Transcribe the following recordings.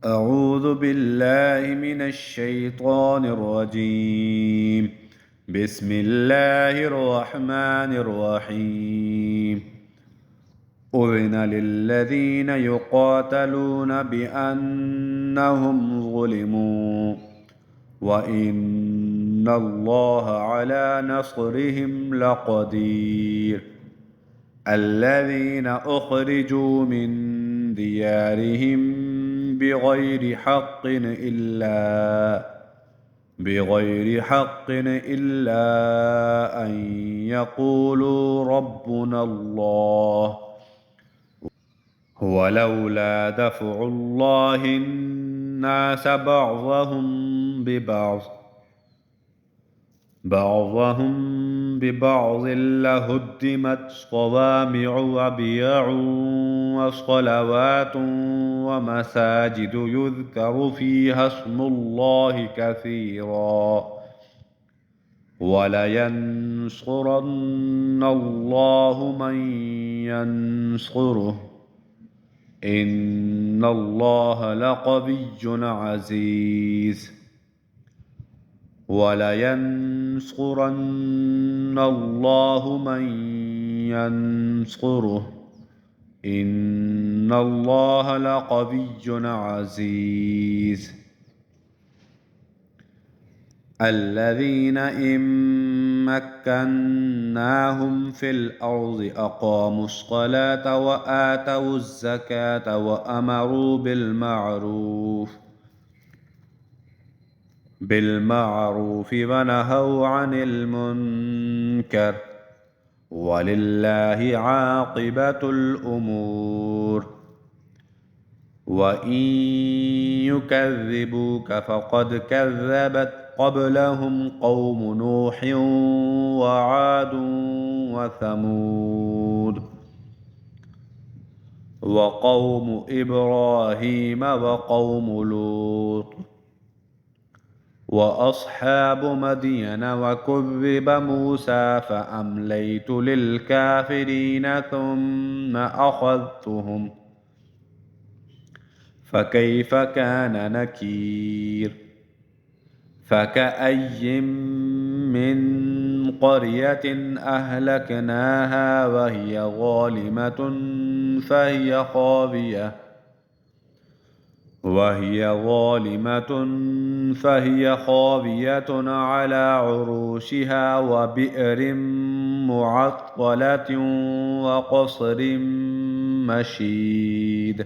أعوذ بالله من الشيطان الرجيم. بسم الله الرحمن الرحيم. أذن للذين يقاتلون بأنهم ظلموا وإن الله على نصرهم لقدير. الذين أخرجوا من ديارهم بغير حق إلا أن يقولوا ربنا الله. ولولا دفع الله الناس بعضهم ببعض لهدمت صوامع وبيع وصلوات ومساجد يذكر فيها اسم الله كثيرا ولينصرن الله من ينصره إن الله لقوي عزيز. ولينصرن الله من ينصره إن الله لقوي عزيز. الذين إن مكناهم في الأرض أقاموا الصلاة وآتوا الزكاة وأمروا بالمعروف ونهوا عن المنكر ولله عاقبة الأمور. وإن يكذبوك فقد كذبت قبلهم قوم نوح وعاد وثمود وقوم إبراهيم وقوم لوط وأصحاب مدين وكذب موسى فأمليت للكافرين ثم أخذتهم فكيف كان نكير. فكأي من قرية أهلكناها وهي ظالمة فهي خاوية على عروشها وبئر معطلة وقصر مشيد.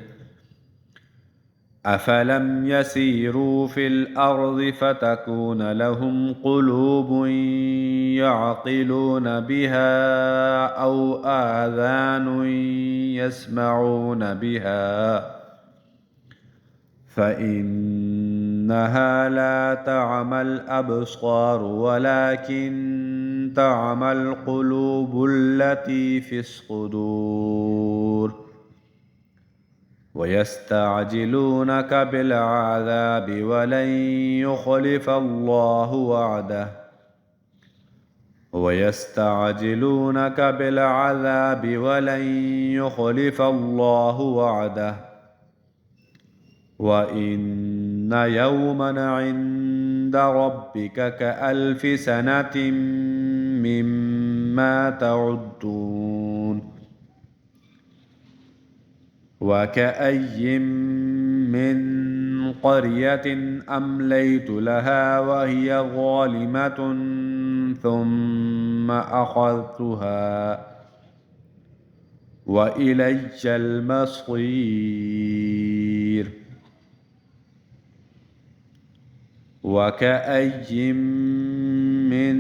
أفلم يسيروا في الأرض فتكون لهم قلوب يعقلون بها أو آذان يسمعون بها فإنها لا تعمى الأبصار ولكن تعمى القلوب التي في الصدور. ويستعجلونك بالعذاب ولن يخلف الله وعده وإن يوما عند ربك كألف سنة مما تعدون. وكأي من قرية أمليت لها وهي ظالمة ثم أخذتها وإلي المصير. وكأي من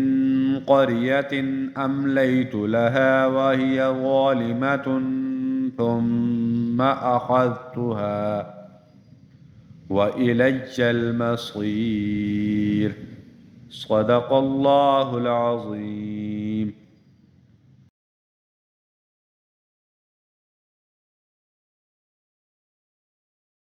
قرية أمليت لها وهي ظالمة ثم أخذتها وإلي المصير. صدق الله العظيم.